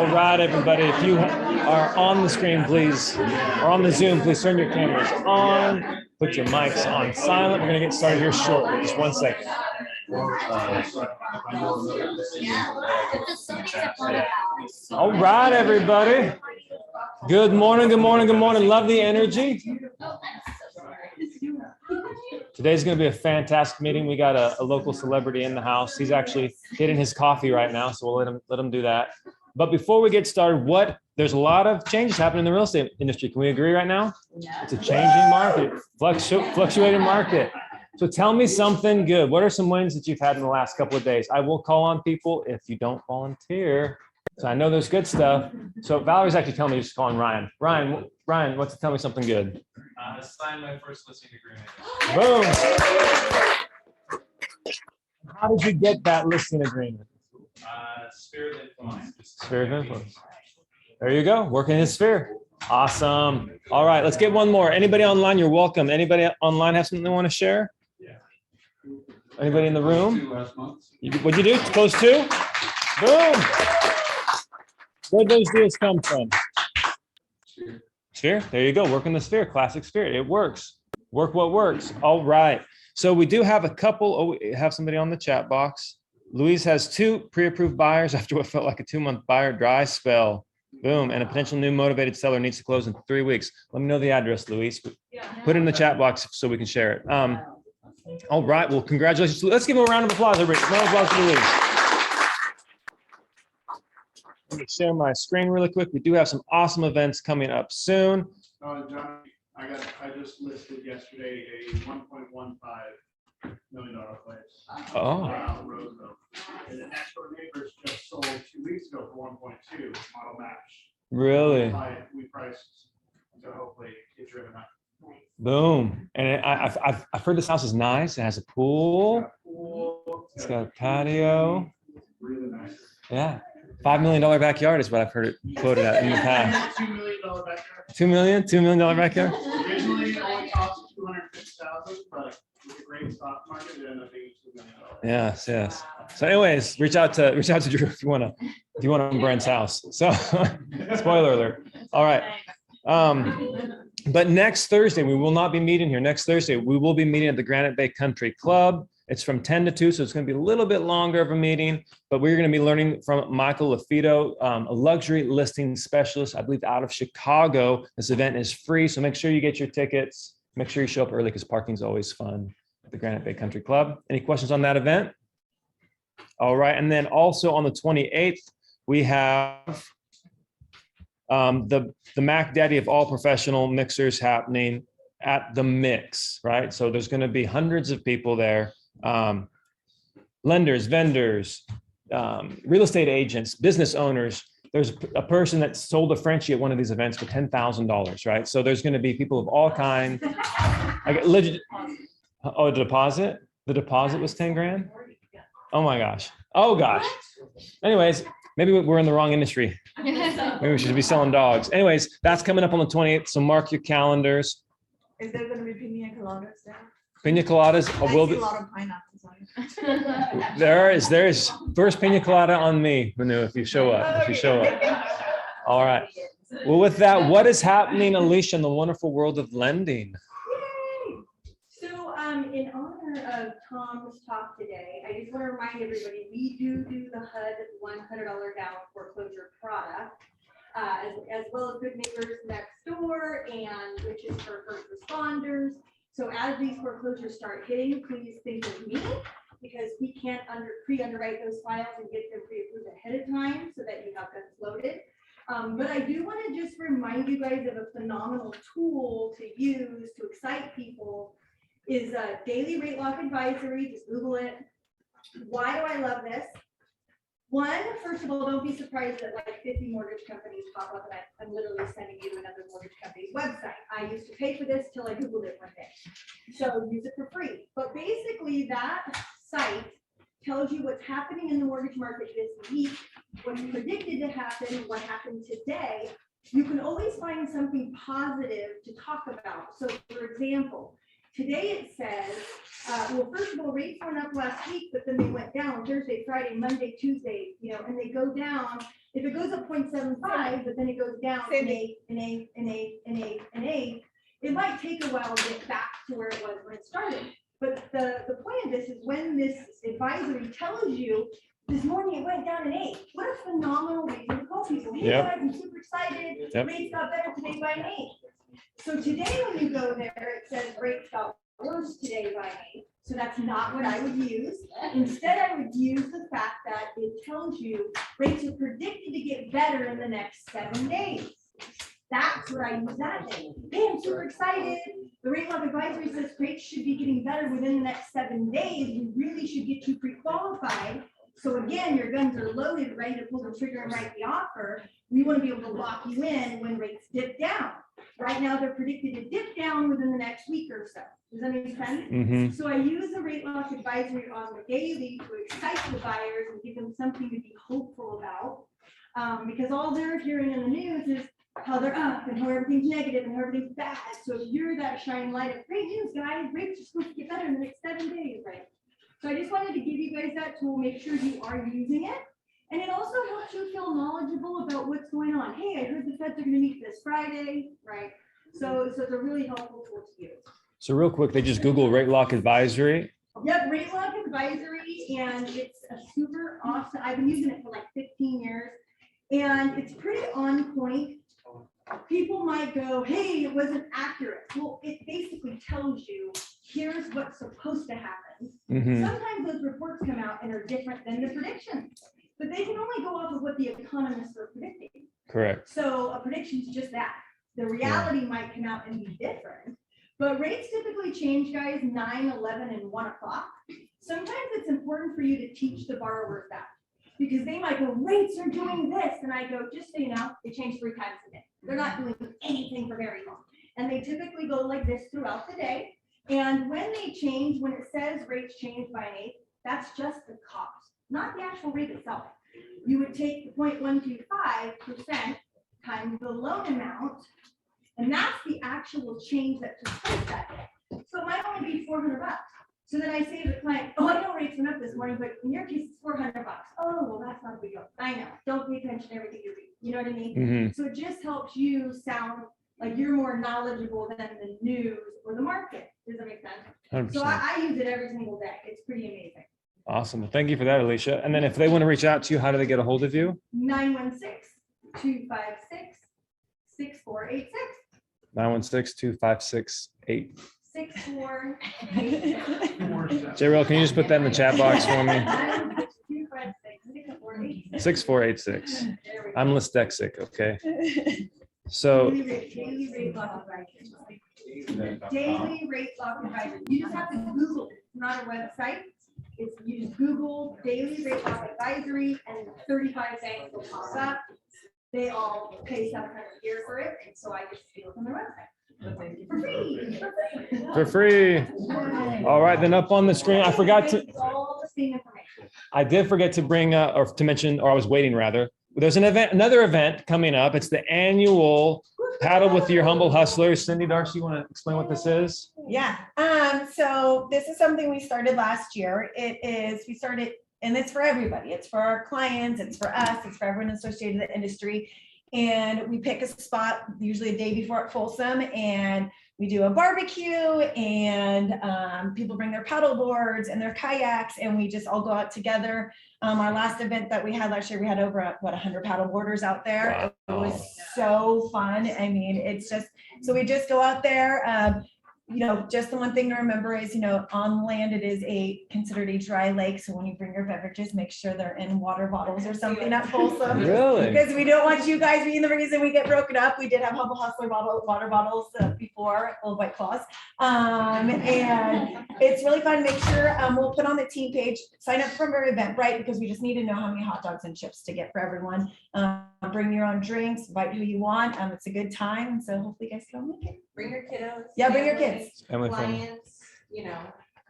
All right, everybody, if you are on the screen, please, or on the Zoom, please turn your cameras on, put your mics on silent. We're going to get started here shortly. Just 1 second. All right, everybody. Good morning, good morning, good morning. Love the energy. Today's going to be a fantastic meeting. We got a local celebrity in the house. He's actually getting his coffee right now, so we'll let him do that. But before we get started, there's a lot of changes happening in the real estate industry. Can we agree right now? It's a changing market, fluctuating market. So tell me something good. What are some wins that you've had in the last couple of days? I will call on people if you don't volunteer. So I know there's good stuff. So Valerie's actually telling me just call on Ryan. Ryan, what's to tell me something good? I signed my first listing agreement. Boom. How did you get that listing agreement? Sphere of influence. Sphere of influence. There you go. Working in his sphere. Awesome. All right, let's get one more. Anybody online, you're welcome. Anybody online have something they want to share? Yeah. Anybody in the room? Last month. What'd you do? Close two? Boom. Where'd those deals come from? Sphere. There you go. Work in the sphere. Classic sphere. It works. Work what works. All right. So we do have a couple. Oh, we have somebody on the chat box. Louise has 2 pre-approved buyers after what felt like a 2-month buyer dry spell. Boom. And a potential new motivated seller needs to close in 3 weeks. Let me know the address, Louise. Put it in the chat box so we can share it. All right. Well, congratulations. Let's give him a round of applause, everybody. Round of applause for Louise. Let me share my screen really quick. We do have some awesome events coming up soon. John, I just listed yesterday a $1.15 million place. Oh. Roseville. And the next door neighbors just sold 2 weeks ago for 1.2 model match. Really? We priced to hopefully get driven up. Boom. And I've heard this house is nice. It has a pool. It's got a patio. Really nice. Yeah. $5 million backyard is what I've heard it quoted at in the past. $2 million backyard. $2 million backyard. Originally it only cost $250,000, but with a great stock market, it ended up being $2 million. Yes. So anyways, reach out to Drew if you want to Brent's house. So spoiler alert. All right. But next Thursday, we will not be meeting here. Next Thursday, we will be meeting at the Granite Bay Country Club. It's from 10 to 2, so it's going to be a little bit longer of a meeting, but we're going to be learning from Michael Lafito, a luxury listing specialist, I believe out of Chicago. This event is free, so make sure you get your tickets. Make sure you show up early because parking is always fun at the Granite Bay Country Club. Any questions on that event? All right, and then also on the 28th, we have the Mac Daddy of all professional mixers happening at the Mix, right? So there's going to be hundreds of people there. Lenders, vendors, real estate agents, business owners. There's a person that sold a Frenchie at one of these events for $10,000, right? So there's going to be people of all kinds. I get legit. Oh, the deposit? The deposit was 10 grand? Oh my gosh. Oh gosh. Anyways, maybe we're in the wrong industry. Maybe we should be selling dogs. Anyways, that's coming up on the 28th. So mark your calendars. Is there going to be pina coladas there? Pina coladas will be. A lot of pineapples on it. There is first pina colada on me, Manu, if you show up. All right. Well, with that, what is happening, Alicia, in the wonderful world of lending? So in honor of Tom's talk today, I just want to remind everybody, we do the HUD $100 down foreclosure product, as well as Good Neighbors Next Door, and which is for first responders. So as these foreclosures start hitting, please think of me, because we can't pre-underwrite those files and get them pre-approved ahead of time so that you have them loaded. But I do want to just remind you guys of a phenomenal tool to use to excite people is a daily rate lock advisory. Just Google it. Why do I love this? One, first of all, don't be surprised that like 50 mortgage companies pop up and I'm literally sending you another mortgage company's website. I used to pay for this till I Googled it one day. So use it for free. But basically that site tells you what's happening in the mortgage market this week, what's predicted to happen, what happened today. You can always find something positive to talk about. So for example, today it says, well, first of all, rates went up last week, but then they went down Thursday, Friday, Monday, Tuesday, and they go down If it goes up 0.75, but then it goes down an eighth, an eighth, an eighth, an eighth, an eighth, it might take a while to get back to where it was when it started. But the point of this is when this advisory tells you, this morning it went down an eighth. What a phenomenal reason to call people. Hey Yep. guys, I'm super excited. Yep. Rates got better today by an eighth. So today when you go there, it says rates got worse today by an eighth. So that's not what I would use. Instead, I would use the fact that it tells you rates are predicted to get better in the next 7 days. That's what I use that day. Hey, I'm super excited. The rate lock advisory says rates should be getting better within the next 7 days. We really should get you pre-qualified. So again, your guns are loaded, ready to pull the trigger and write the offer. We want to be able to lock you in when rates dip down. Right now, they're predicted to dip down within the next week or so. Does that make sense? Mhm. So I use the rate lock advisory on the daily to excite the buyers and give them something to be hopeful about. Because all they're hearing in the news is how they're up and how everything's negative and how everything's bad. So if you're that shining light of great news, guys, rates are supposed to get better in the next 7 days, right? So I just wanted to give you guys that tool, make sure you are using it. And it also helps you feel knowledgeable about what's going on. Hey, I heard the Feds are gonna meet this Friday, right? So it's a really helpful tool to use. So real quick, they just Google rate lock advisory. Yep, rate lock advisory, and it's a super awesome, I've been using it for like 15 years, and it's pretty on point. People might go, hey, it wasn't accurate. Well, it basically tells you, here's what's supposed to happen. Mhm. Sometimes those reports come out and are different than the predictions, but they can only go off of what the economists are predicting. Correct. So a prediction is just that. The reality might come out and be different, but rates typically change, guys, 9, 11, and 1 o'clock. Sometimes it's important for you to teach the borrowers that, because they might go, rates are doing this, and I go, just so you know, they change 3 times a day. They're not doing anything for very long, and they typically go like this throughout the day. And when they change, when it says rates change by an eighth, that's just the cost, not the actual rate itself. You would take the 0.125% times the loan amount, and that's the actual change that took place that day. So it might only be $400. So then I say to the client, oh, I know rates went up this morning, but in your case, it's $400. Oh, well, that's not a big deal. I know. Don't pay attention to everything you read. You know what I mean? Mhm. So it just helps you sound like you're more knowledgeable than the news or the market. Does that make sense? 100%. So I use it every single day. It's pretty amazing. Awesome. Well, thank you for that, Alicia. And then if they want to reach out to you, how do they get a hold of you? 916-256-6486. 916-256-8. 6486. J-Rel, can you just put that in the chat box for me? 916-256-6486. 6486. There we go. I'm dyslexic, okay? So, Daily rate lock advisory. Daily rate lock advisory. You just have to Google it. It's not a website. It's, you just Google daily rate lock advisory and 35 banks will pop up. They all pay $700 a year for it. And so I just steal from their website. For free. for free. All right, then up on the screen, I forgot to, It's all the same information. I did forget to bring, or to mention, or I was waiting rather. There's an event, another event coming up. It's the annual Paddle with Your Humble Hustlers. Cindy, Darcy, you want to explain what this is? Yeah, so this is something we started last year. We started, and it's for everybody. It's for our clients, it's for us, it's for everyone associated with the industry. And we pick a spot, usually a day before at Folsom, and we do a barbecue, and people bring their paddle boards and their kayaks, and we just all go out together. Our last event that we had last year, we had over 100 paddle boarders out there. It was so fun. I mean, it's just, so we just go out there. Just the one thing to remember is, on land, it is considered a dry lake. So when you bring your beverages, make sure they're in water bottles or something at Folsom. Really? Because we don't want you guys being the reason we get broken up. We did have Humble Hustler water bottles before, little White Claws. And it's really fun. Make sure we'll put on the team page, sign up for our Eventbrite, because we just need to know how many hot dogs and chips to get for everyone. Bring your own drinks, invite who you want. It's a good time. So hopefully you guys can all make it. Bring your kiddos. Yeah, bring your families, kids. Family friendly. Clients,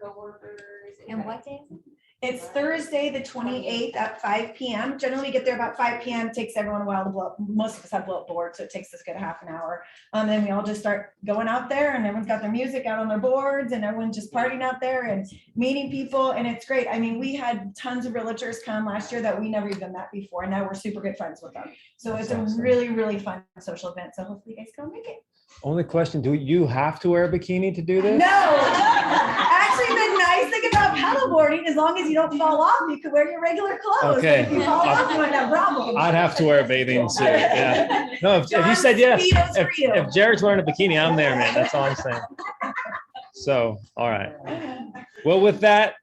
coworkers. And what day is it? It's Thursday, the 28th at 5 PM. Generally we get there about 5 PM. It takes everyone a while to blow up. Most of us have blow up boards, so it takes us a good half an hour. Then we all just start going out there and everyone's got their music out on their boards and everyone's just partying out there and meeting people. And it's great. I mean, we had tons of realtors come last year that we never even met before. And now we're super good friends with them. So it's a really, really fun social event. So hopefully you guys go make it. Only question, do you have to wear a bikini to do this? No, actually the nice thing about paddleboarding, as long as you don't fall off, you can wear your regular clothes. Okay. If you fall off, you might have problems. I'd have to wear a bathing suit, yeah. No, if you said yes, Speedos for you. if Jared's wearing a bikini, I'm there, man. That's all I'm saying. So, all right. Well, with that,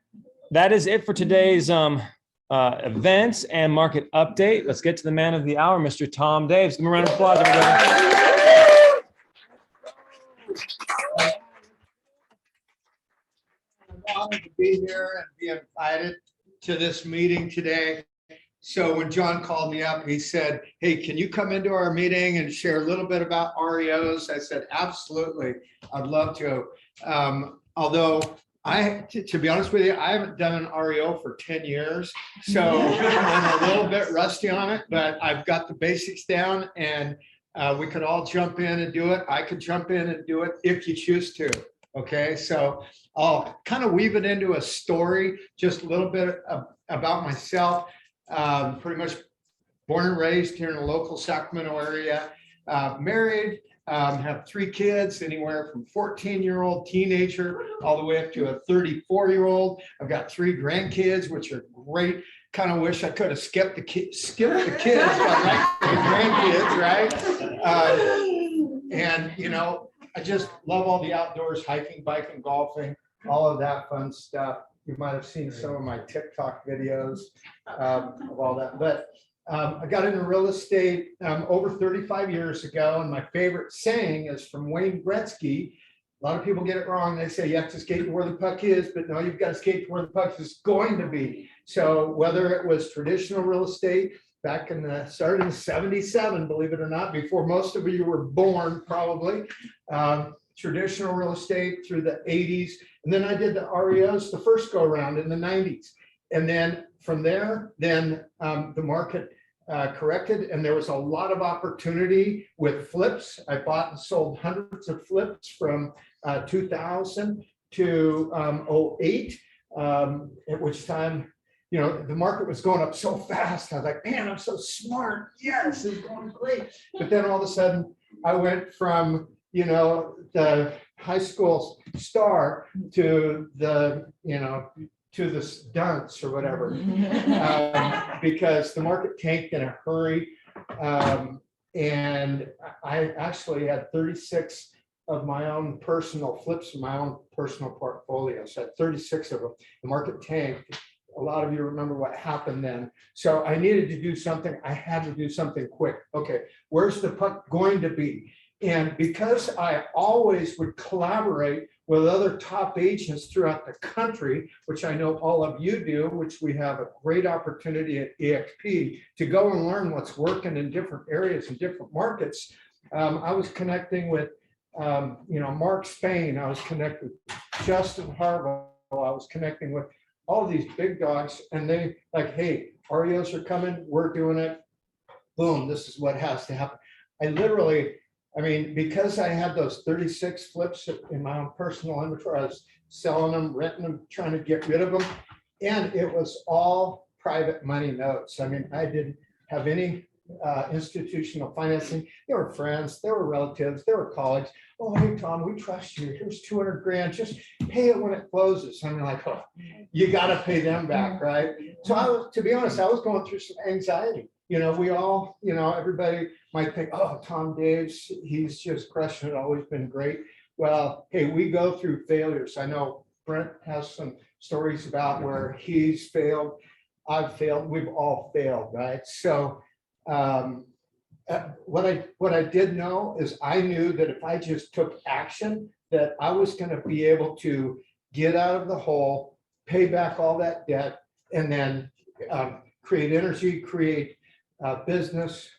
that is it for today's events and market update. Let's get to the man of the hour, Mr. Tom Daves. Give him a round of applause, everybody. I'm honored to be here and be invited to this meeting today. So when John called me up, he said, hey, can you come into our meeting and share a little bit about REOs? I said, absolutely, I'd love to. Although to be honest with you, I haven't done an REO for 10 years. So I'm a little bit rusty on it, but I've got the basics down and we could all jump in and do it. I could jump in and do it if you choose to. Okay, so I'll kind of weave it into a story, just a little bit about myself. Pretty much born and raised here in the local Sacramento area, married, have 3 kids, anywhere from 14-year-old teenager all the way up to a 34-year-old. I've got 3 grandkids, which are great. Kind of wish I could have skipped the kids, but I like the grandkids, right? And you know, I just love all the outdoors, hiking, biking, golfing, all of that fun stuff. You might have seen some of my TikTok videos of all that. But I got into real estate over 35 years ago. And my favorite saying is from Wayne Gretzky. A lot of people get it wrong. They say you have to skate to where the puck is, but no, you've got to skate to where the puck is going to be. So whether it was traditional real estate, back in the started in 77, believe it or not, before most of you were born, probably. Traditional real estate through the 80s. And then I did the REOs the first go around in the 90s. And then from there, then the market corrected and there was a lot of opportunity with flips. I bought and sold hundreds of flips from 2000 to 08, at which time, you know, the market was going up so fast. I was like, man, I'm so smart. Yes, it's going great. But then all of a sudden I went from, you know, the high school star to the, you know, to the dunce or whatever, because the market tanked in a hurry. And I actually had 36 of my own personal flips in my own personal portfolio. So I had 36 of them. The market tanked. A lot of you remember what happened then. So I needed to do something. I had to do something quick. Okay, where's the puck going to be? And because I always would collaborate with other top agents throughout the country, which I know all of you do, which we have a great opportunity at EXP to go and learn what's working in different areas and different markets. I was connecting with, you know, Mark Spain. I was connected with Justin Harville. I was connecting with all these big dogs, and they like, hey, REOs are coming. We're doing it. Boom, this is what has to happen. I literally, I mean, because I had those 36 flips in my own personal inventory, I was selling them, renting them, trying to get rid of them. And it was all private money notes. I mean, I didn't have any institutional financing. They were friends, they were relatives, they were colleagues. Oh, hey, Tom, we trust you. Here's 200 grand. Just pay it when it closes. I'm like, oh, you got to pay them back, right? So I was, to be honest, I was going through some anxiety. You know, we all, you know, everybody might think, oh, Tom Daves, he's just crushing it, always been great. Well, hey, we go through failures. I know Brent has some stories about where he's failed, I've failed, we've all failed, right? So what I did know is I knew that if I just took action, that I was going to be able to get out of the hole, pay back all that debt, and then create energy, create business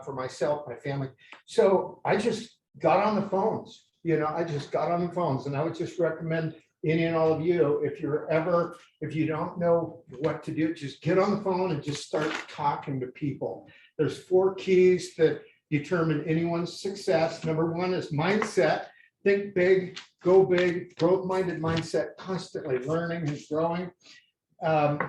for myself, my family. So I just got on the phones, you know, I just got on the phones and I would just recommend, any and all of you, if you don't know what to do, just get on the phone and just start talking to people. There's 4 keys that determine anyone's success. Number 1 is mindset. Think big, go big, growth-minded mindset, constantly learning and growing. And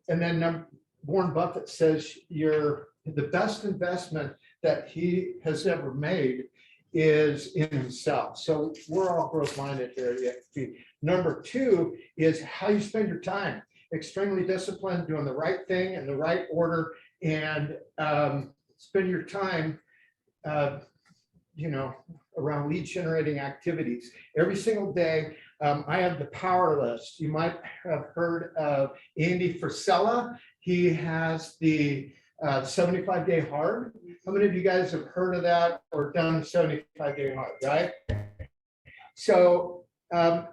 then Warren Buffett says the best investment that he has ever made is in himself. So we're all growth-minded here at EXP. Number 2 is how you spend your time. Extremely disciplined, doing the right thing in the right order, and spend your time, around lead generating activities. Every single day, I have the power list. You might have heard of Andy Frisella. He has the 75-day hard. How many of you guys have heard of that or done 75-day hard, right? So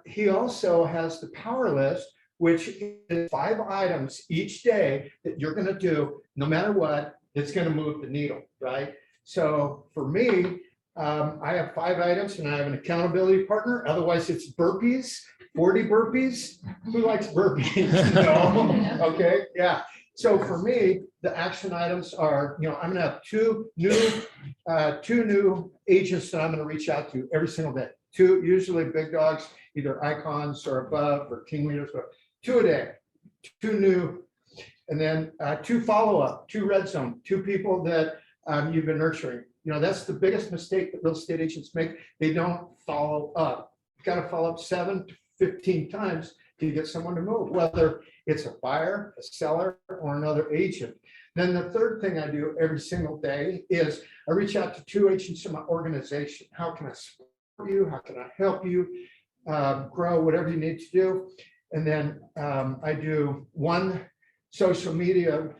he also has the power list, which is 5 items each day that you're going to do, no matter what, it's going to move the needle, right? So for me, I have 5 items and I have an accountability partner. Otherwise, it's burpees, 40 burpees. Who likes burpees? No. Okay, yeah. So for me, the action items are, I'm gonna have two new agents that I'm gonna reach out to every single day. 2, usually big dogs, either icons or above or team leaders, but 2 a day, 2 new, and then 2 follow-up, 2 red zone, 2 people that you've been nurturing. That's the biggest mistake that real estate agents make. They don't follow up. You got to follow up 7 to 15 times to get someone to move, whether it's a buyer, a seller, or another agent. Then the third thing I do every single day is I reach out to 2 agents in my organization. How can I support you? How can I help you grow whatever you need to do? And then I do 1 social media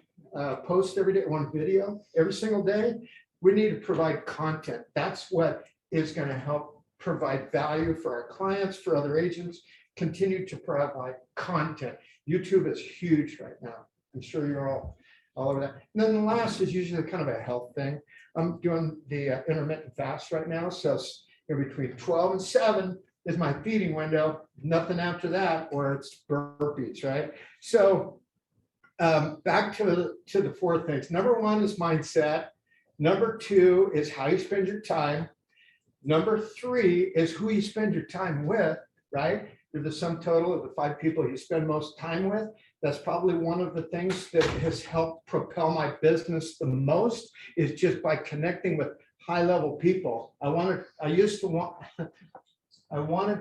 post every day, 1 video every single day. We need to provide content. That's what is going to help provide value for our clients, for other agents. Continue to provide content. YouTube is huge right now. I'm sure you're all over that. And then the last is usually kind of a health thing. I'm doing the intermittent fast right now. So between 12 and 7 is my feeding window. Nothing after that, or it's burpees, right? So back to the 4 things. Number 1 is mindset. Number 2 is how you spend your time. Number 3 is who you spend your time with, right? You're the sum total of the 5 people you spend most time with. That's probably one of the things that has helped propel my business the most, is just by connecting with high-level people. I wanted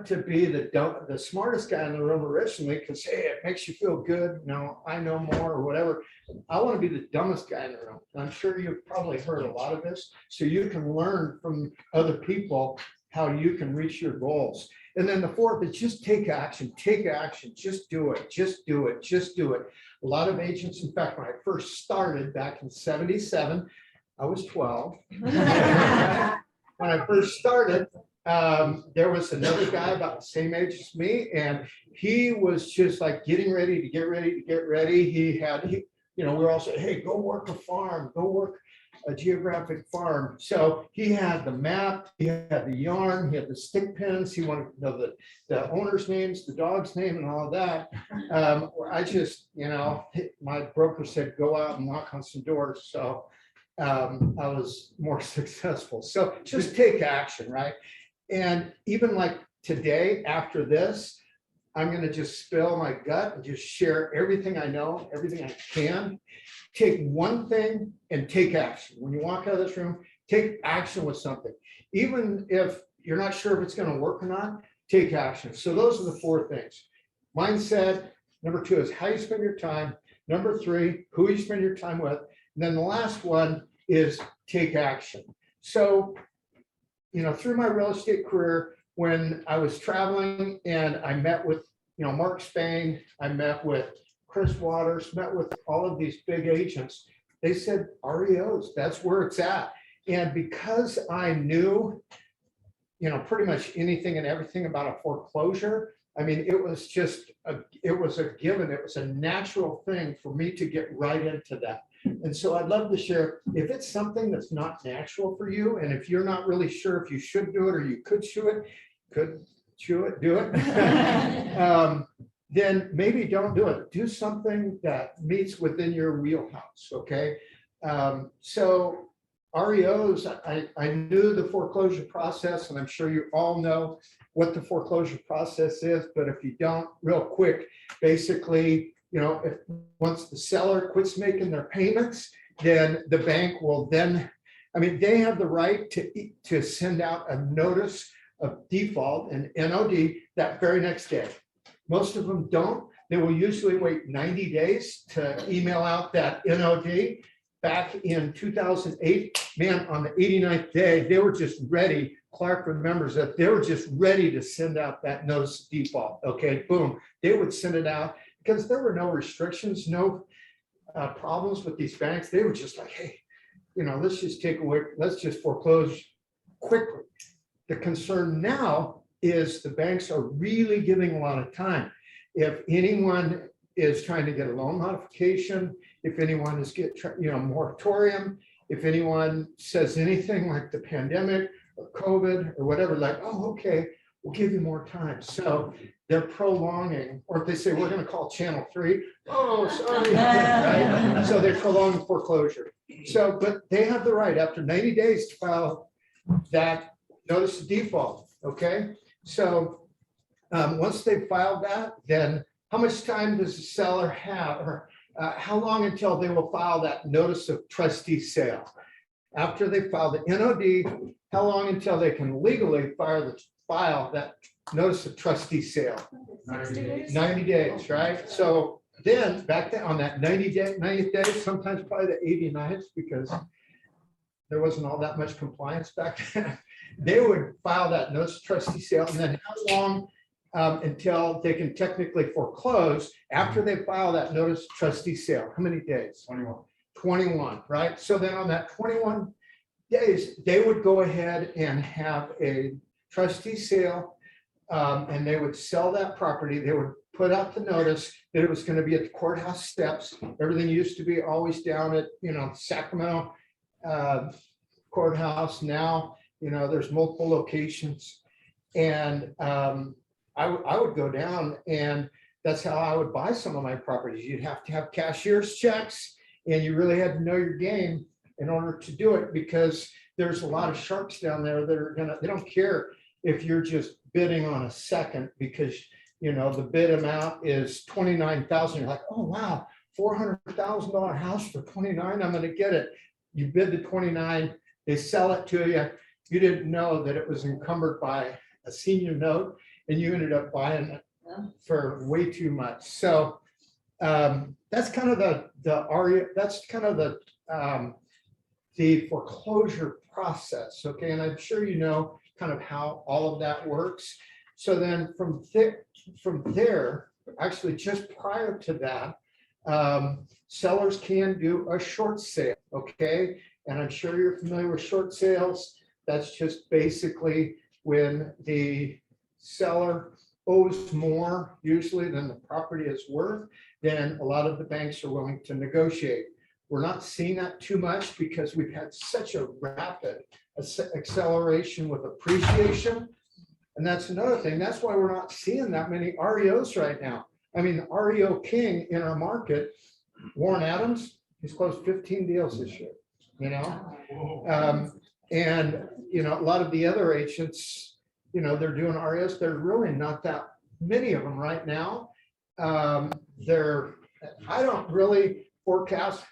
to be the smartest guy in the room originally, because hey, it makes you feel good. I know more or whatever. I want to be the dumbest guy in the room. And I'm sure you've probably heard a lot of this, so you can learn from other people how you can reach your goals. And then the 4th is just take action, just do it, just do it, just do it. A lot of agents, in fact, when I first started back in 77, I was 12. When I first started, there was another guy about the same age as me, and he was just like getting ready to get ready. We were all saying, hey, go work a farm, go work a geographic farm. So he had the map, he had the yarn, he had the stick pins, he wanted to know the owner's names, the dog's name, and all of that. I just, my broker said, go out and knock on some doors. So I was more successful. So just take action, right? And even like today, after this, I'm going to just spill my gut and just share everything I know, everything I can. Take one thing and take action. When you walk out of this room, take action with something. Even if you're not sure if it's going to work or not, take action. So those are the 4 things. Mindset. Number 2 is how you spend your time. Number 3, who you spend your time with. And then the last one is take action. So, through my real estate career, when I was traveling and I met with, Mark Spain, I met with Chris Waters, met with all of these big agents, they said, REOs, that's where it's at. And because I knew, pretty much anything and everything about a foreclosure, I mean, it was a given. It was a natural thing for me to get right into that. And so I'd love to share, if it's something that's not natural for you, and if you're not really sure if you should do it or you could do it, chew it, do it. Then maybe don't do it. Do something that meets within your wheelhouse, okay? So REOs, I knew the foreclosure process, and I'm sure you all know what the foreclosure process is, but if you don't, real quick, basically, if once the seller quits making their payments, then the bank will then, they have the right to send out a notice of default, an NOD, that very next day. Most of them don't. They will usually wait 90 days to email out that NOD. Back in 2008, man, on the 89th day, they were just ready. Clark remembers that they were just ready to send out that notice of default. Okay, boom. They would send it out because there were no restrictions, no problems with these banks. They were just like, hey, let's just take away, let's just foreclose quickly. The concern now is the banks are really giving a lot of time. If anyone is trying to get a loan modification, if anyone is moratorium, if anyone says anything like the pandemic or COVID or whatever, like, oh, okay, we'll give you more time. So they're prolonging, or if they say, we're going to call channel 3, oh, sorry. Right? So they prolong foreclosure. So, but they have the right after 90 days to file that notice of default, okay? So once they filed that, then how much time does the seller have, or how long until they will file that notice of trustee sale? After they file the NOD, how long until they can legally file that notice of trustee sale? 90 days, right? So then back then on that 90th day, sometimes probably the 89th, because there wasn't all that much compliance back then. They would file that notice of trustee sale, and then how long until they can technically foreclose after they file that notice of trustee sale? How many days? 21, right? So then on that 21 days, they would go ahead and have a trustee sale, and they would sell that property. They would put out the notice that it was going to be at the courthouse steps. Everything used to be always down at, Sacramento courthouse. Now, there's multiple locations. And I would go down, and that's how I would buy some of my properties. You'd have to have cashier's checks, and you really had to know your game in order to do it, because there's a lot of sharks down there that they don't care if you're just bidding on a second, because the bid amount is 29,000. You're like, oh wow, $400,000 house for 29. I'm going to get it. You bid the 29, they sell it to you. You didn't know that it was encumbered by a senior note, and you ended up buying it for way too much. So that's kind of the foreclosure process. Okay, and I'm sure kind of how all of that works. So then from there, actually just prior to that, sellers can do a short sale. Okay, and I'm sure you're familiar with short sales. That's just basically when the seller owes more usually than the property is worth, then a lot of the banks are willing to negotiate. We're not seeing that too much because we've had such a rapid acceleration with appreciation. And that's another thing. That's why we're not seeing that many REOs right now. I mean, the REO king in our market, Warren Adams, he's closed 15 deals this year, and a lot of the other agents, they're doing REOs. There's really not that many of them right now. I don't really forecast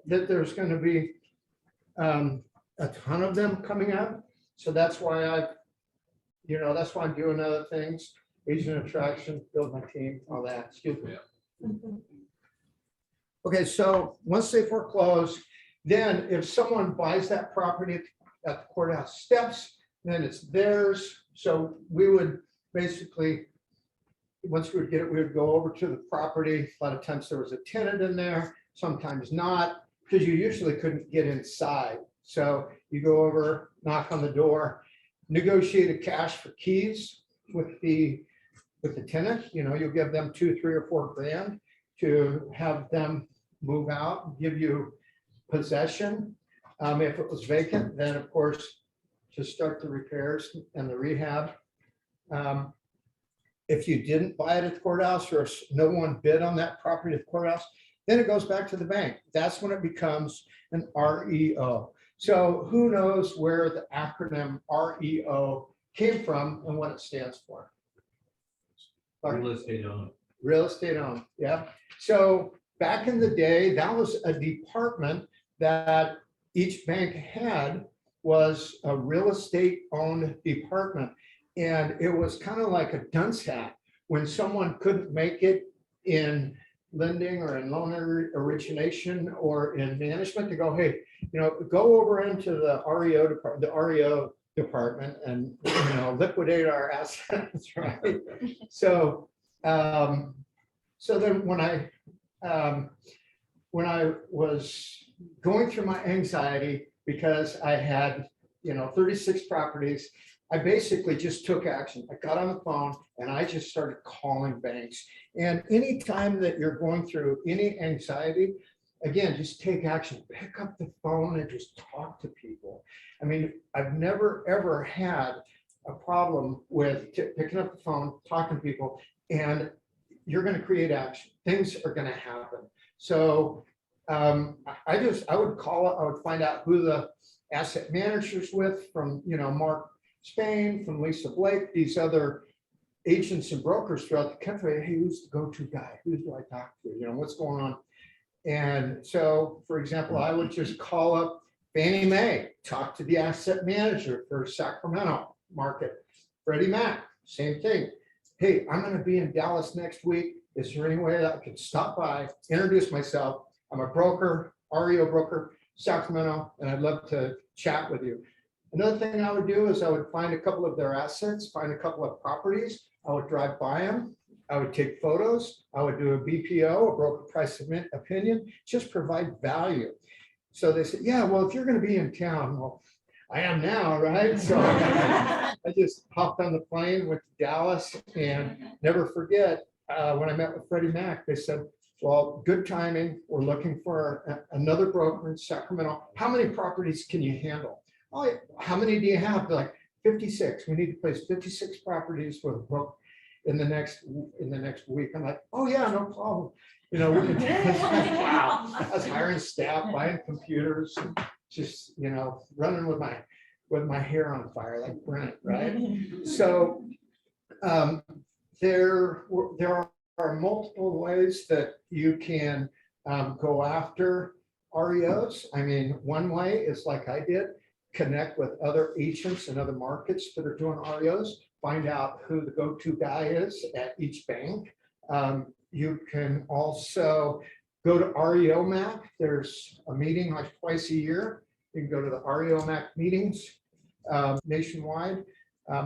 that there's going to be a ton of them coming up. So that's why that's why I'm doing other things, agent attraction, build my team, all that. Excuse me. Okay, so once they foreclose, then if someone buys that property at the courthouse steps, then it's theirs. So we would basically, once we would get it, we would go over to the property. A lot of times there was a tenant in there, sometimes not, because you usually couldn't get inside. So you go over, knock on the door, negotiate a cash for keys with the tenant. You'll give them $2, $3, or $4 grand to have them move out and give you possession. If it was vacant, then of course, just start the repairs and the rehab. if you didn't buy it at the courthouse or if no one bid on that property at the courthouse, then it goes back to the bank. That's when it becomes an REO. So who knows where the acronym REO came from and what it stands for? Real estate owner. Real estate owned, yeah. So back in the day, that was a department that each bank had, was a real estate owned department. And it was kind of like a dunce hat when someone couldn't make it in lending or in loan origination or in management to go, hey, go over into the REO department and, liquidate our assets, right? So, so then when I was going through my anxiety because I had, 36 properties, I basically just took action. I got on the phone and I just started calling banks. And anytime that you're going through any anxiety, again, just take action, pick up the phone and just talk to people. I mean, I've never, ever had a problem with picking up the phone, talking to people, and you're going to create action. Things are going to happen. So I would call it, I would find out who the asset managers with from, Mark Spain, from Lisa Blake, these other agents and brokers throughout the country. Hey, who's the go-to guy? Who do I talk to? What's going on? And so, for example, I would just call up Fannie Mae, talk to the asset manager for Sacramento market. Freddie Mac, same thing. Hey, I'm going to be in Dallas next week. Is there any way that I could stop by, introduce myself? I'm a broker, REO broker, Sacramento, and I'd love to chat with you. Another thing I would do is I would find a couple of their assets, find a couple of properties. I would drive by them. I would take photos. I would do a BPO, a broker price opinion, just provide value. So they said, yeah, well, if you're going to be in town, well, I am now, right? So I just hopped on the plane, went to Dallas, and never forget when I met with Freddie Mac, they said, well, good timing. We're looking for another broker in Sacramento. How many properties can you handle? Oh, how many do you have? They're like 56. We need to place 56 properties for the book in the next week. I'm like, oh yeah, no problem. We can wow. I was hiring staff, buying computers, and just running with my hair on fire like Brent, right? So there are multiple ways that you can go after REOs. I mean, one way is like I did, connect with other agents in other markets that are doing REOs, find out who the go-to guy is at each bank. You can also go to REO Mac. There's a meeting like twice a year. You can go to the REO Mac meetings nationwide.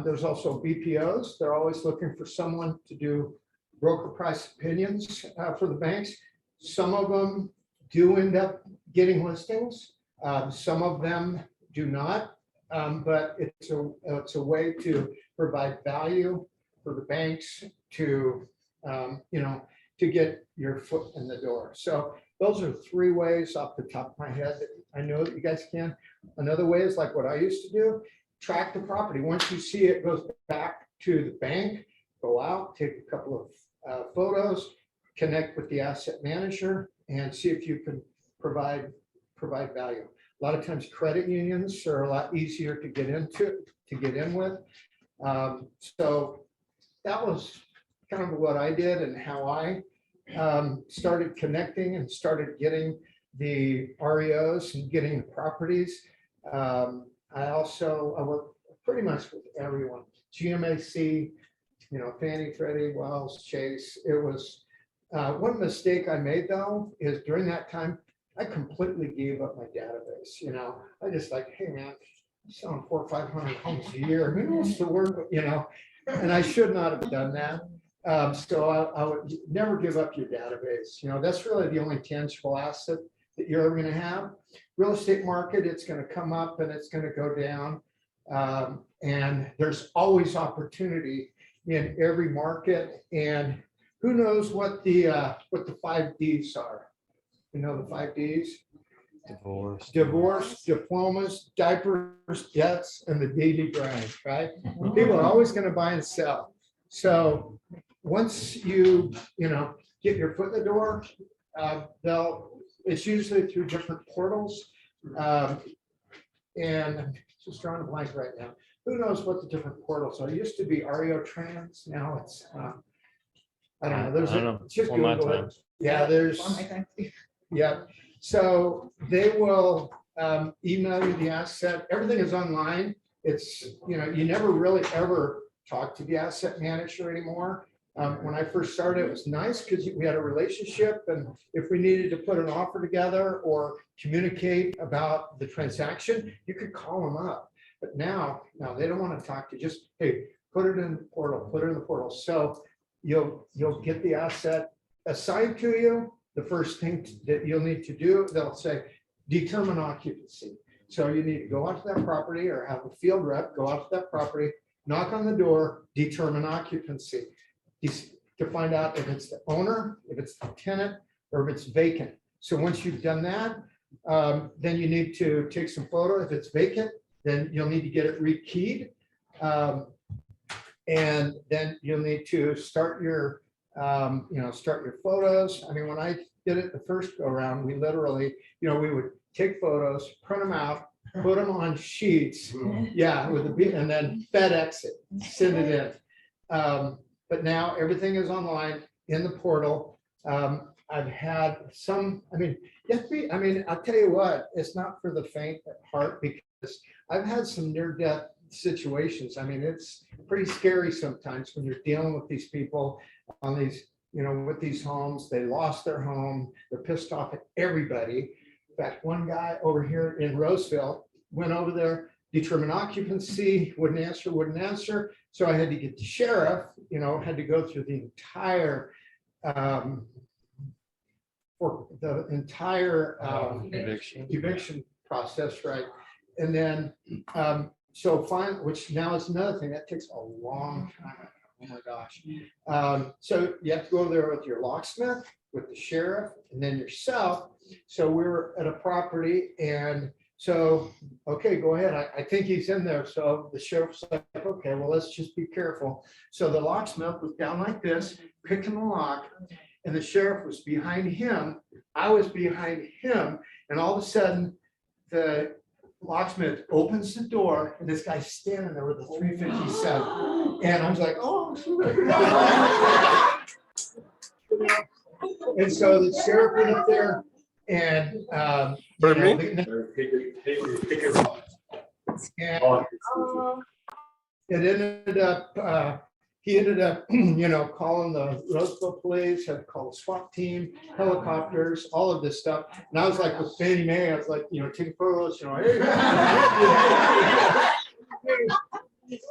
There's also BPOs. They're always looking for someone to do broker price opinions for the banks. Some of them do end up getting listings. Some of them do not, but it's a way to provide value for the banks to get your foot in the door. So those are 3 ways off the top of my head that I know that you guys can. Another way is like what I used to do, track the property. Once you see it goes back to the bank, go out, take a couple of photos, connect with the asset manager and see if you can provide value. A lot of times credit unions are a lot easier to get in with. So that was kind of what I did and how I started connecting and started getting the REOs and getting the properties. I work pretty much with everyone, GMAC, Fannie, Freddie, Wells, Chase. It was one mistake I made though, is during that time, I completely gave up my database. I just like, hey man, I'm selling 400 or 500 homes a year. Who wants to work with, and I should not have done that. So I would never give up your database. That's really the only tangible asset that you're ever going to have. Real estate market, it's going to come up and it's going to go down. And there's always opportunity in every market. And who knows what the 5 Ds are? The 5 Ds? Divorce, diplomas, diapers, debts, and the daily grind, right? People are always going to buy and sell. So once you get your foot in the door, it's usually through different portals. And I'm just drawing a blank right now. Who knows what the different portals are? It used to be REO Trans. Now it's, I don't know. There's I don't know. just On my Google it. time. Yeah, there's, On my time. yeah. So they will email you the asset. Everything is online. It's, you never really ever talk to the asset manager anymore. When I first started, it was nice because we had a relationship, and if we needed to put an offer together or communicate about the transaction, you could call them up. But now they don't want to talk to you. Just, hey, put it in the portal, put it in the portal. So you'll get the asset assigned to you. The first thing that you'll need to do, they'll say, determine occupancy. So you need to go out to that property or have a field rep go out to that property, knock on the door, determine occupancy to find out if it's the owner, if it's the tenant, or if it's vacant. So once you've done that, then you need to take some photo. If it's vacant, then you'll need to get it rekeyed. And then you'll need to start your photos. I mean, when I did it the first go around, we literally, we would take photos, print them out, put them on sheets. Yeah, and then FedEx it, send it in. But now everything is online in the portal. I've had some, I'll tell you what, it's not for the faint at heart, because I've had some near-death situations. I mean, it's pretty scary sometimes when you're dealing with these people on these, with these homes. They lost their home. They're pissed off at everybody. In fact, one guy over here in Roseville went over there, determined occupancy, wouldn't answer. So I had to get the sheriff, had to go through the entire eviction process, right? And then, which now is another thing that takes a long time. Oh my gosh. So you have to go there with your locksmith, with the sheriff, and then yourself. So we were at a property, and so, okay, go ahead. I think he's in there. So the sheriff's like, okay, well, let's just be careful. So the locksmith was down like this, picking the lock, and the sheriff was behind him. I was behind him. And all of a sudden, the locksmith opens the door, and this guy's standing there with a 357. And I was like, oh. And so the sheriff went up there, and it ended up, he ended up, calling the Roseville police, had to call the SWAT team, helicopters, all of this stuff. And I was like with Fannie Mae, I was like, taking photos,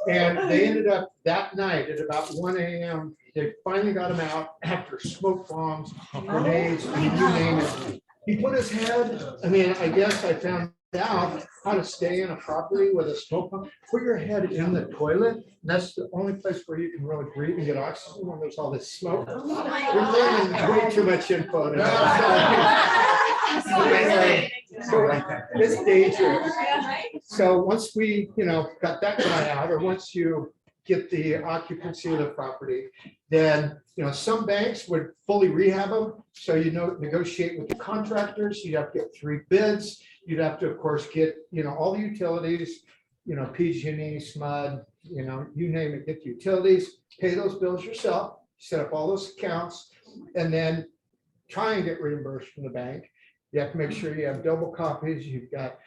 And they ended up that night at about 1 a.m. They finally got him out after smoke bombs, grenades, you name it. He put his head, I guess I found out how to stay in a property with a smoke bomb. Put your head in the toilet. That's the only place where you can really breathe and get oxygen when there's all this smoke. We're learning way too much info now. So it's dangerous. So once we, got that guy out, or once you get the occupancy of the property, then, some banks would fully rehab them. So, negotiate with the contractors. You'd have to get 3 bids. You'd have to, of course, get, all the utilities, PG&E, SMUD, you name it, get the utilities, pay those bills yourself, set up all those accounts, and then try and get reimbursed from the bank. You have to make sure you have double copies. You've got,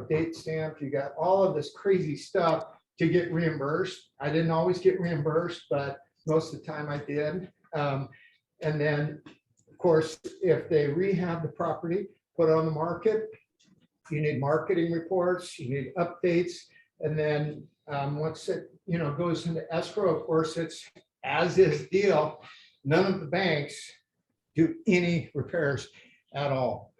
date stamped. You got all of this crazy stuff to get reimbursed. I didn't always get reimbursed, but most of the time I did. And then, of course, if they rehab the property, put it on the market, you need marketing reports, you need updates. And then once it, goes into escrow, of course, it's as is deal. None of the banks do any repairs at all.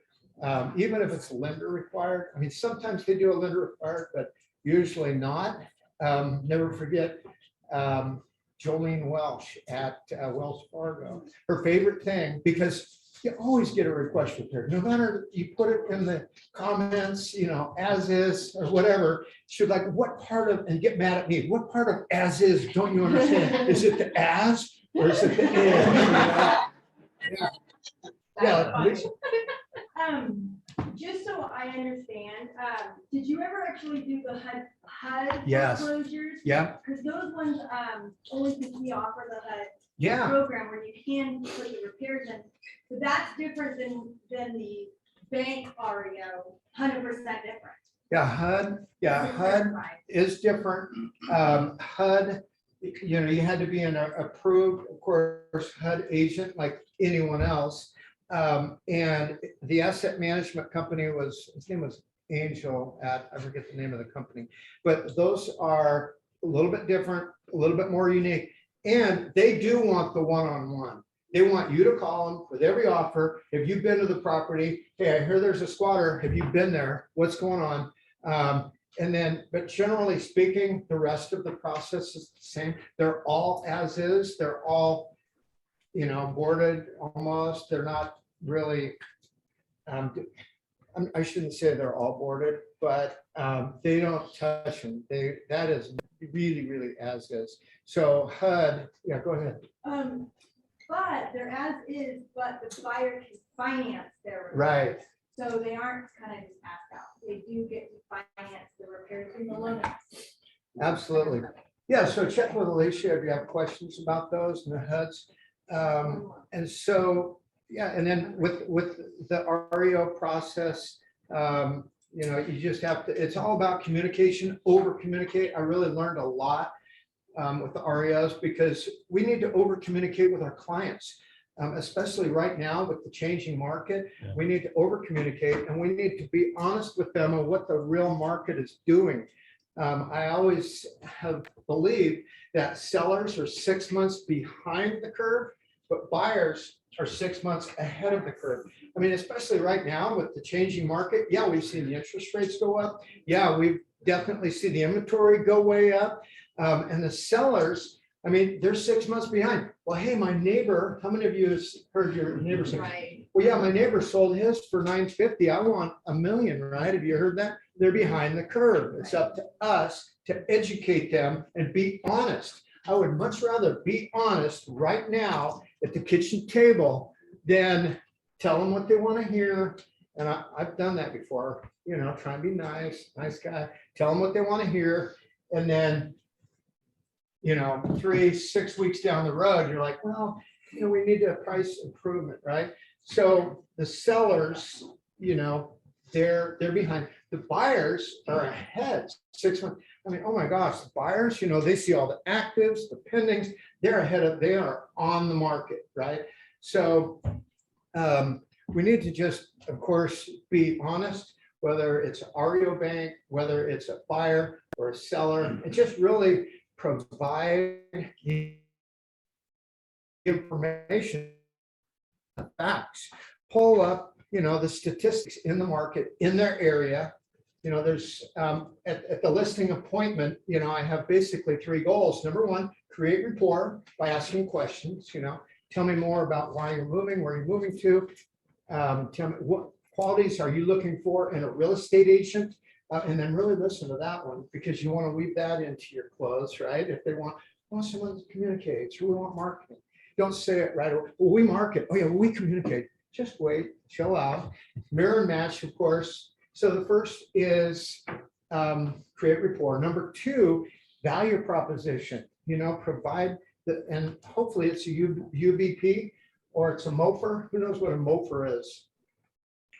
Even if it's lender required. Sometimes they do a lender required, but usually not. Never forget Jolene Welsh at Wells Fargo. Her favorite thing, because you always get a request repaired, no matter, you put it in the comments, as is or whatever. Should like, what part of, and get mad at me, what part of as is don't you understand? Is it the as or is it the is? Yeah. Just so I understand, did you ever actually do the HUD Yes. foreclosures? Yeah, Because those ones, only because we offer the HUD yeah, program where you can put the repairs in. So that's different than the bank REO, 100% different. yeah, HUD, HUD is different. HUD, you had to be an approved, of course, HUD agent like anyone else. And the asset management company his name was Angel I forget the name of the company, but those are a little bit different, a little bit more unique. And they do want the one-on-one. They want you to call them with every offer. Have you been to the property? Hey, I hear there's a squatter. Have you been there? What's going on? And then, but generally speaking, the rest of the process is the same. They're all as is. They're all, boarded almost. They're not really, I shouldn't say they're all boarded, but they don't touch them. That is really, really as is. So HUD, yeah, go ahead. But they're as is, but the buyer can finance their repairs. Right. So they aren't kind of just passed out. They do get to finance the repairs in the loan. Absolutely. Yeah, so check with Alicia if you have questions about those and the HUDs. And so, yeah, and then with the REO process, you just have to, it's all about communication, over communicate. I really learned a lot with the REOs because we need to over communicate with our clients, especially right now with the changing market. Yeah. We need to over communicate and we need to be honest with them on what the real market is doing. I always have believed that sellers are 6 months behind the curve, but buyers are 6 months ahead of the curve. I mean, especially right now with the changing market. Yeah, we've seen the interest rates go up. Yeah, we've definitely seen the inventory go way up. And the sellers, I mean, they're 6 months behind. Well, hey, my neighbor, how many of you have heard your neighbor say, Right. well, yeah, my neighbor sold his for 950. I want $1 million, right? Have you heard that? They're behind the curve. It's up to us to educate them and be honest. I would much rather be honest right now at the kitchen table than tell them what they want to hear. And I've done that before, try and be nice guy, tell them what they want to hear. And then, 3-6 weeks down the road, you're like, well, we need a price improvement, right? So the sellers, they're behind. The buyers are ahead 6 months. I mean, oh my gosh, the buyers, they see all the actives, the pendings, they are on the market, right? So we need to just, of course, be honest, whether it's an REO bank, whether it's a buyer or a seller, and just really provide the information, the facts, pull up, the statistics in the market, in their area. There's at the listing appointment, I have basically 3 goals. Number 1, create rapport by asking questions, tell me more about why you're moving, where you're moving to. Tell me what qualities are you looking for in a real estate agent? And then really listen to that one because you want to weave that into your close, right? If they want someone to communicate, so we want marketing. Don't say it right away. Well, we market. Oh yeah, well, we communicate. Just wait, chill out. Mirror and match, of course. So the first is create rapport. Number 2, value proposition. Provide and hopefully it's a UBP or it's a MOFR. Who knows what a MOFR is?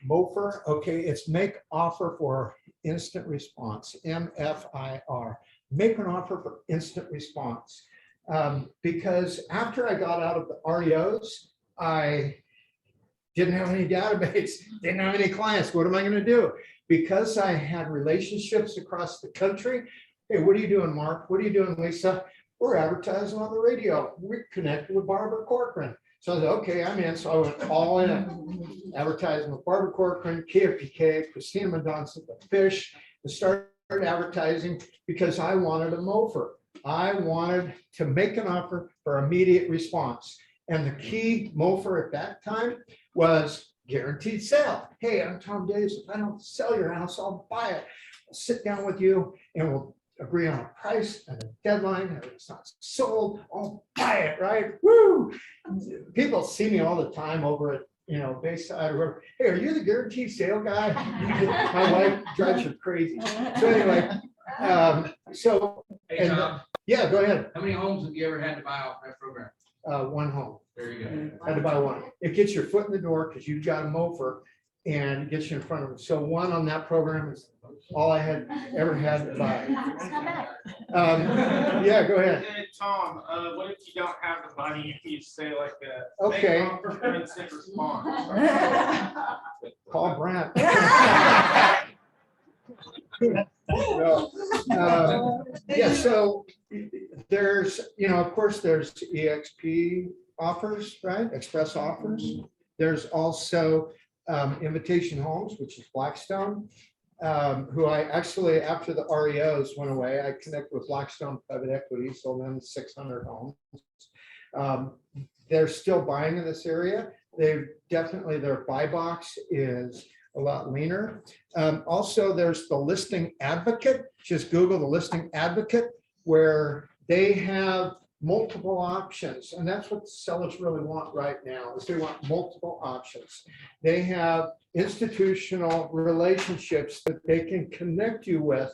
MOFR, okay, it's make offer for instant response, MFIR. Make an offer for instant response. Because after I got out of the REOs, I didn't have any database, didn't have any clients. What am I going to do? Because I had relationships across the country. Hey, what are you doing, Mark? What are you doing, Lisa? We're advertising on the radio. We're connected with Barbara Corcoran. So I said, okay, I'm in. So I went all in. Advertising with Barbara Corcoran, KFPK, Christina Mendonça, The Fish, and started advertising because I wanted a MOFR. I wanted to make an offer for immediate response. And the key mofer at that time was guaranteed sale. Hey, I'm Tom Davis. If I don't sell your house, I'll buy it. I'll sit down with you and we'll agree on a price and a deadline. And if it's not sold, I'll buy it, right? Woo! People see me all the time over at, Bayside or wherever. Hey, are you the guaranteed sale guy? My wife drives her crazy. So anyway, Hey, and, Tom, yeah, go ahead. how many homes have you ever had to buy off that program? One home. There you go. Had to buy one. It gets your foot in the door because you've got a mofer and gets you in front of them. So one on that program is all I had ever had to buy. Yeah, go ahead. Hey, Tom, what if you don't have the money, if you say like a. Okay. Offer for instant response. Call Brent. No. Yeah, so there's, of course, there's EXP offers, right? Express offers. There's also Invitation Homes, which is Blackstone, who I actually, after the REOs went away, I connected with Blackstone Private Equity, sold them 600 homes. They're still buying in this area. Their buy box is a lot leaner. Also, there's the Listing Advocate. Just Google the Listing Advocate, where they have multiple options. And that's what sellers really want right now, is they want multiple options. They have institutional relationships that they can connect you with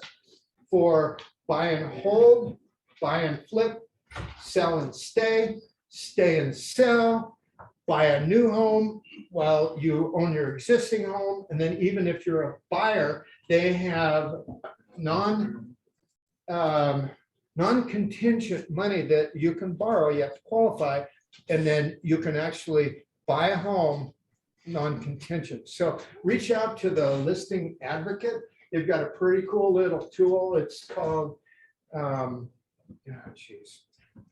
for buy and hold, buy and flip, sell and stay and sell, buy a new home while you own your existing home. And then even if you're a buyer, they have non-contingent money that you can borrow. You have to qualify, and then you can actually buy a home non-contingent. So reach out to the Listing Advocate. They've got a pretty cool little tool. It's called, I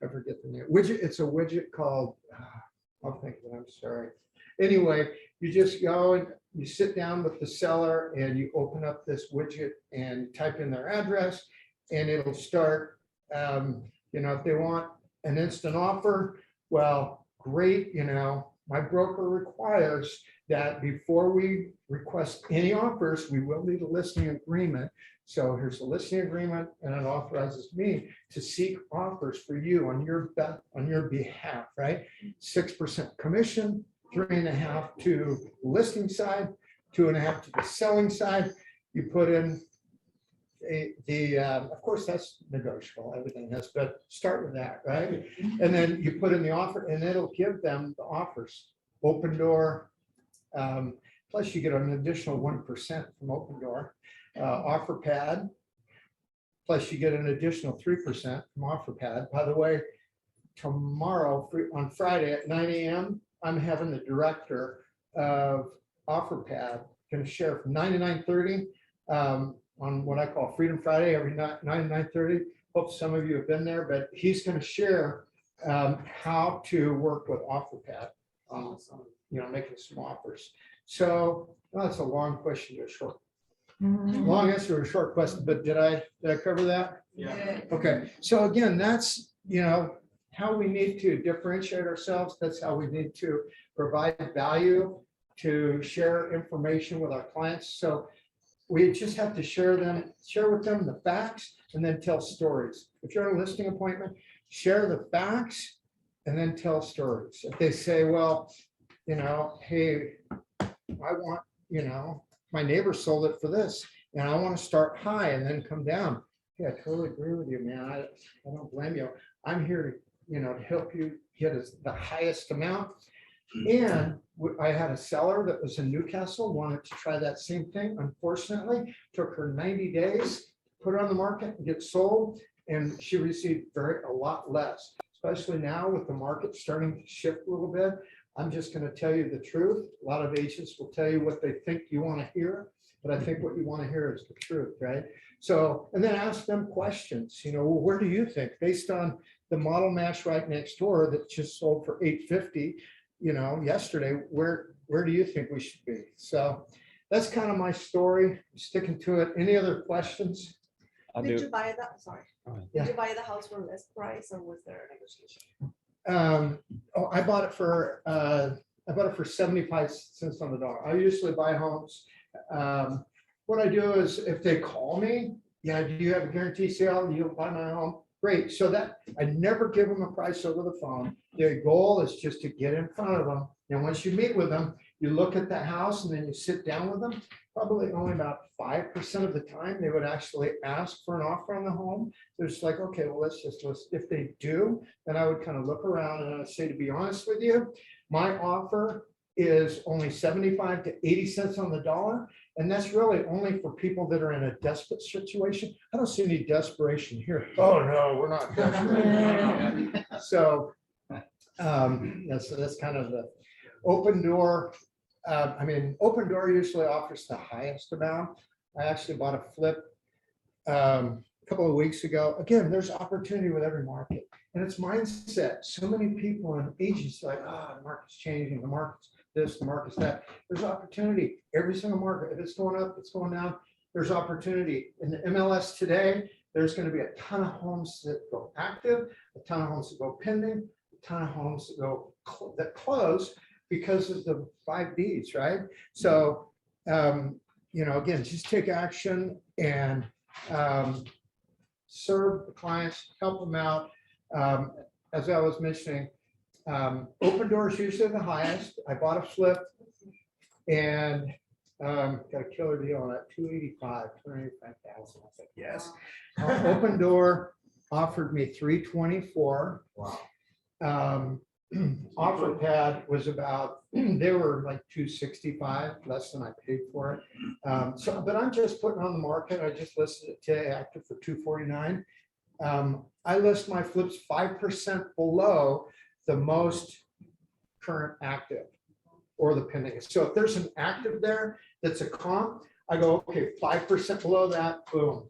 forget the name. Widget. It's a widget called, I'll think of it, I'm sorry. Anyway, you just go and you sit down with the seller and you open up this widget and type in their address, and it'll start, if they want an instant offer, well, great, my broker requires that before we request any offers, we will need a listing agreement. So here's a listing agreement, and it authorizes me to seek offers for you on your behalf, right? 6% commission, 3.5% to the listing side, 2.5% to the selling side. You put in of course, that's negotiable, everything is, but start with that, right? And then you put in the offer, and it'll give them the offers. Open Door, plus you get an additional 1% from Open Door. Offer Pad, plus you get an additional 3% from Offer Pad. By the way, tomorrow on Friday at 9 a.m., I'm having the director of Offer Pad going to share from 9 to 9:30 on what I call Freedom Friday, every 9 to 9:30. Hope some of you have been there, but he's going to share how to work with OfferPad on making some offers. So that's a long question to a short. Long answer to a short question, but did I cover that? Yeah. Okay, so again, that's how we need to differentiate ourselves. That's how we need to provide value, to share information with our clients. So we just have to share with them the facts and then tell stories. If you're on a listing appointment, share the facts and then tell stories. If they say, well, hey, I want, my neighbor sold it for this, and I want to start high and then come down. Yeah, I totally agree with you, man. I don't blame you. I'm here to help you get the highest amount. And I had a seller that was in Newcastle, wanted to try that same thing. Unfortunately, took her 90 days, put it on the market and get sold. And she received a lot less, especially now with the market starting to shift a little bit. I'm just going to tell you the truth. A lot of agents will tell you what they think you want to hear, but I think what you want to hear is the truth, right? So, and then ask them questions, well, where do you think, based on the model match right next door that just sold for $850, yesterday, where do you think we should be? So that's kind of my story, sticking to it. Any other questions? Did you buy that? Sorry. Go ahead. Did you buy the house for list price or was there a negotiation? I bought it for 75 cents on the dollar. I usually buy homes. What I do is if they call me, yeah, do you have a guarantee sale? You'll buy my home? Great. So that I never give them a price over the phone. Their goal is just to get in front of them. And once you meet with them, you look at the house and then you sit down with them. Probably only about 5% of the time they would actually ask for an offer on the home. There's like, okay, well, let's if they do, then I would kind of look around and I'd say, to be honest with you, my offer is only 75 to 80 cents on the dollar. And that's really only for people that are in a desperate situation. I don't see any desperation here. Oh, no, we're not desperate. So that's kind of the open door. Open door usually offers the highest amount. I actually bought a flip a couple of weeks ago. Again, there's opportunity with every market, and it's mindset. So many people and agents like, the market's changing, the market's this, the market's that. There's opportunity. Every single market, if it's going up, it's going down, there's opportunity. In the MLS today, there's going to be a ton of homes that go active, a ton of homes that go pending, a ton of homes that go that close because of the 5 Ds, right? So, again, just take action and serve the clients, help them out. As I was mentioning, open doors usually the highest. I bought a flip and got a killer deal on it, 285,000. I said, yes. Open door offered me 324. Wow. Offer pad was about, they were like 265, less than I paid for it. But I'm just putting on the market. I just listed it today active for 249. I list my flips 5% below the most current active or the pending. So if there's an active there that's a comp, I go, okay, 5% below that, boom,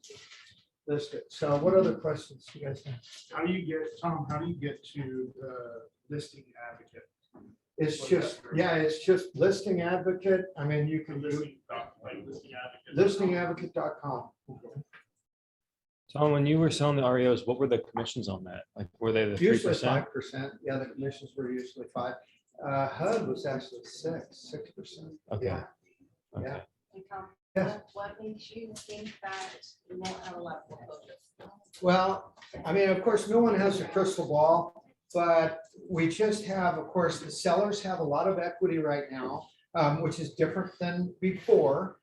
list it. So what other questions you guys have? How do you get, Tom, how do you get to the listing advocate? It's just listing advocate. I mean, you can do listingadvocate.com. Tom, when you were selling the REOs, what were the commissions on that? Like, were they the Usually 3%? 5%. Yeah, the commissions were usually 5%. HUD was actually 6%. Okay. Yeah. Okay. Yeah. And Tom, Yes. what makes you think that we won't have a lot of foreclosures? Well, I mean, of course, no one has a crystal ball, but we just have, of course, the sellers have a lot of equity right now, which is different than before.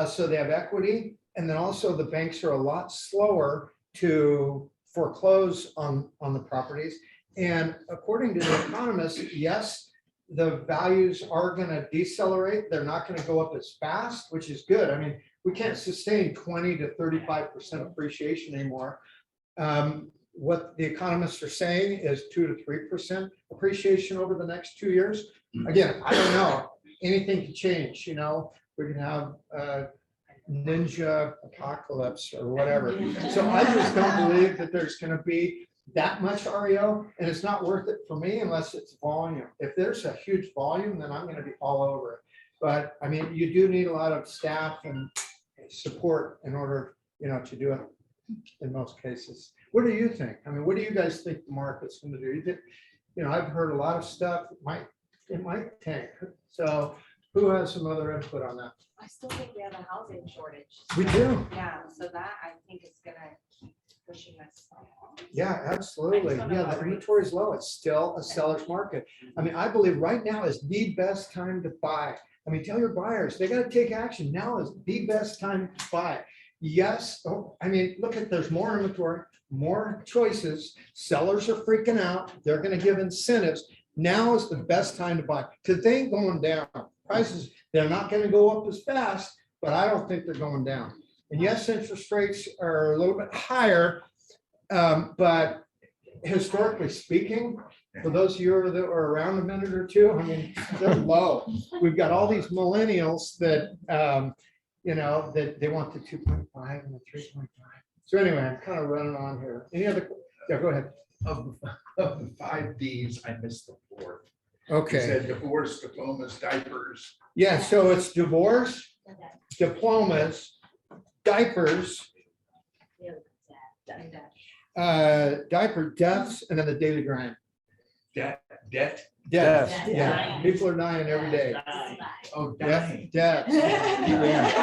So they have equity. And then also the banks are a lot slower to foreclose on the properties. And according to the economists, yes, the values are going to decelerate. They're not going to go up as fast, which is good. I mean, we can't sustain 20 to 35% appreciation anymore. What the economists are saying is 2 to 3% appreciation over the next 2 years. Again, I don't know. Anything can change, we can have ninja apocalypse or whatever. So I just don't believe that there's going to be that much REO, and it's not worth it for me unless it's volume. If there's a huge volume, then I'm going to be all over it. But I mean, you do need a lot of staff and support in order, to do it in most cases. What do you think? I mean, what do you guys think the market's going to do? You think, I've heard a lot of stuff. It might tank. So who has some other input on that? I still think we have a housing shortage. We do. Yeah, so that I think is gonna keep pushing us. Yeah, absolutely. Yeah, the inventory is low. It's still a seller's market. I mean, I believe right now is the best time to buy. I mean, tell your buyers, they got to take action. Now is the best time to buy. Yes. Oh, I mean, there's more inventory, more choices. Sellers are freaking out. They're going to give incentives. Now is the best time to buy because they ain't going down. Prices, they're not going to go up as fast, but I don't think they're going down. And yes, interest rates are a little bit higher, but historically speaking, for those of you that were around a minute or two, I mean, they're low. We've got all these millennials that, that they want the 2.5 and the 3.5. So anyway, I'm kind of running on here. Any other? Yeah, go ahead. Of the 5 Ds, I missed the 4th. You Okay. said divorce, diplomas, diapers. Yeah, so it's divorce, diplomas, diapers, diaper deaths, and then the daily grind. Debt. Death, Death. yeah, people are dying every day. Oh, Yeah, dying. death. Yeah.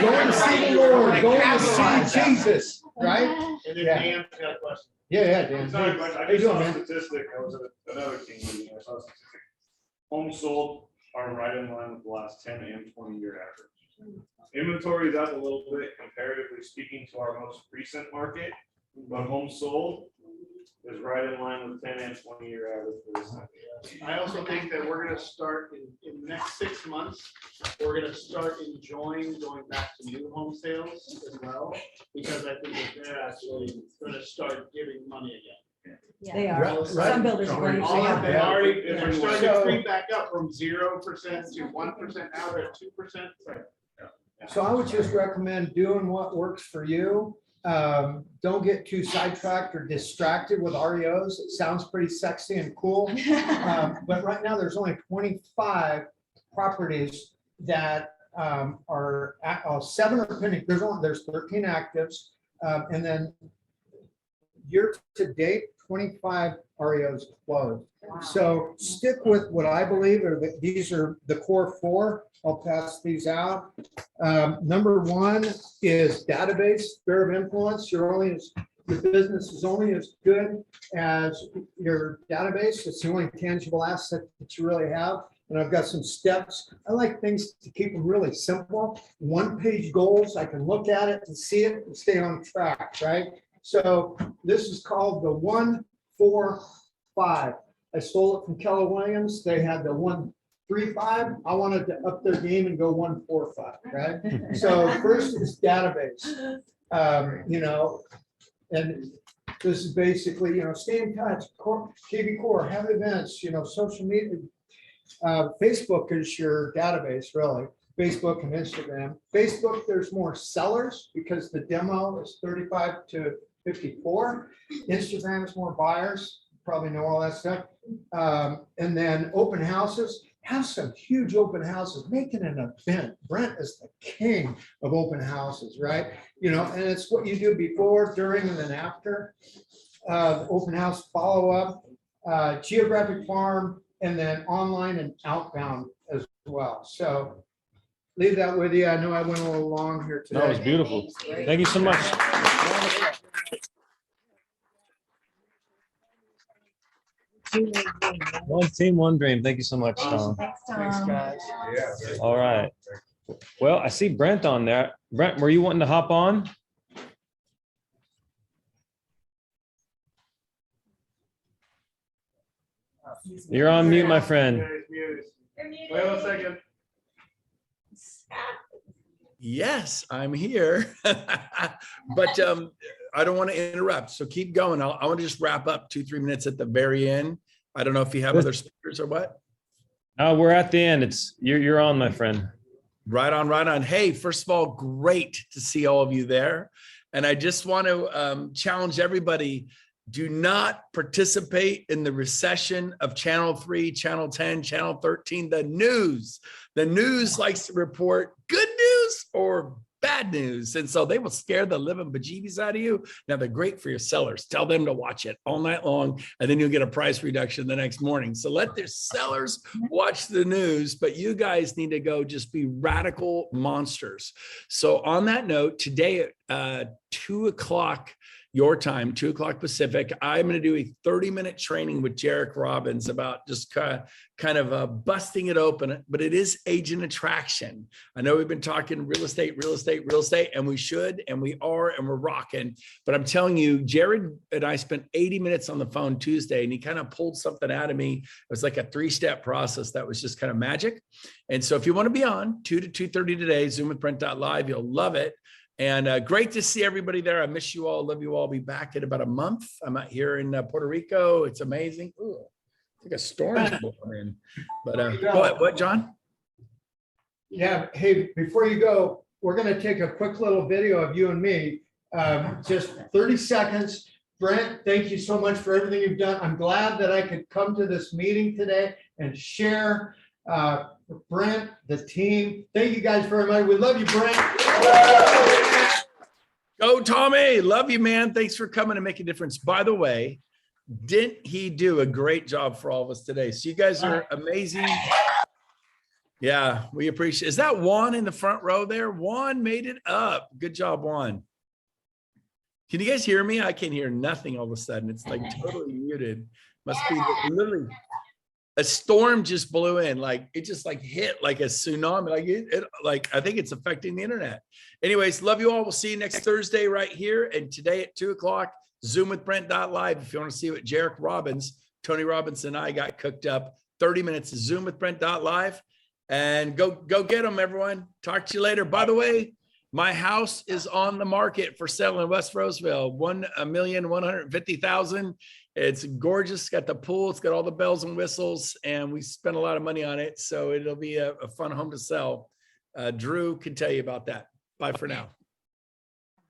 Going to see the Lord, going to see Jesus, right? And then Yeah. Dan's got a question. Yeah, Dan. It's not a question. How I you just doing, saw a man? statistic. I was at another team meeting. I saw a statistic. Homes sold are right in line with the last 10 and 20-year average. Inventory is up a little bit comparatively speaking to our most recent market, but homes sold is right in line with 10 and 20-year average for this time. I also think that we're gonna start in the next 6 months, we're gonna start enjoying going back to new home sales as well, because I think that they're actually gonna start giving money again. They are. Right, Some right. builders are going. All of them already, Yeah. they're starting So- to creep back up from 0% to 1%, now they're at 2%. So I would just recommend doing what works for you. Don't get too sidetracked or distracted with REOs. It sounds pretty sexy and cool. But right now, there's only 25 properties that are, 7 are pending. There's 13 actives. And then year to date, 25 REOs closed. So stick with what I believe these are the core 4. I'll pass these out. Number 1 is database, sphere of influence. Your business is only as good as your database. It's the only tangible asset that you really have. And I've got some steps. I like things to keep them really simple. 1-page goals. I can look at it and see it and stay on track, right? So this is called the 1-4-5. I stole it from Keller Williams. They had the 1-3-5. I wanted to up their game and go 1-4-5, right? So first is database. And this is basically, stay in touch, KV Core, have events, social media. Facebook is your database, really. Facebook and Instagram. Facebook, there's more sellers because the demo is 35 to 54. Instagram is more buyers. Probably know all that stuff. And then open houses. Have some huge open houses. Make it an event. Brent is the king of open houses, right? And it's what you do before, during, and then after. Open house follow-up, geographic farm, and then online and outbound as well. So leave that with you. I know I went a little long here today. That was beautiful. Thank you so much. One team, one dream. Thank you so much, Tom. Thanks, Thanks, Tom. guys. All right. Well, I see Brent on there. Brent, were you wanting to hop on? You're on mute, my friend. Wait a second. Yes, I'm here. But I don't want to interrupt. So keep going. I want to just wrap up 2-3 minutes at the very end. I don't know if you have other speakers or what. Oh, we're at the end. You're on, my friend. Right on, right on. Hey, first of all, great to see all of you there. And I just want to challenge everybody. Do not participate in the recession of Channel 3, Channel 10, Channel 13, the news. The news likes to report good news or bad news. And so they will scare the living bejeebies out of you. Now they're great for your sellers. Tell them to watch it all night long, and then you'll get a price reduction the next morning. So let their sellers watch the news, but you guys need to go just be radical monsters. So on that note, today at 2 o'clock your time, 2 o'clock Pacific, I'm going to do a 30-minute training with Jarek Robbins about just kind of busting it open, but it is agent attraction. I know we've been talking real estate, and we should, and we are, and we're rocking. But I'm telling you, Jared and I spent 80 minutes on the phone Tuesday, and he kind of pulled something out of me. It was like a 3-step process that was just kind of magic. And so if you want to be on 2 to 2:30 today, Zoom with Brent.live, you'll love it. And great to see everybody there. I miss you all. Love you all. I'll be back in about a month. I'm out here in Puerto Rico. It's amazing. Ooh, I think a storm's blowing in. But what, John? Yeah, hey, before you go, we're gonna take a quick little video of you and me, just 30 seconds. Brent, thank you so much for everything you've done. I'm glad that I could come to this meeting today and share. Brent, the team, thank you guys very much. We love you, Brent. Go, Tommy. Love you, man. Thanks for coming to make a difference. By the way, Didn't he do a great job for all of us today? So you guys are amazing. Yeah, we appreciate. Is that Juan in the front row there? Juan made it up. Good job, Juan. Can you guys hear me? I can hear nothing all of a sudden. It's like totally muted. Must be literally a storm just blew in. Like it just like hit like a tsunami. Like like I think it's affecting the internet. Anyways, love you all. We'll see you next Thursday right here. And today at 2:00, Zoom with Brent.live. If you want to see what Jarek Robbins, Tony Robbins and I got cooked up, 30 minutes of Zoom with Brent.live. And go get them, everyone. Talk to you later. By the way, my house is on the market for sale in West Roseville, $1,150,000. It's gorgeous. It's got the pool. It's got all the bells and whistles, and we spent a lot of money on it. So it'll be a fun home to sell. Drew can tell you about that. Bye for now.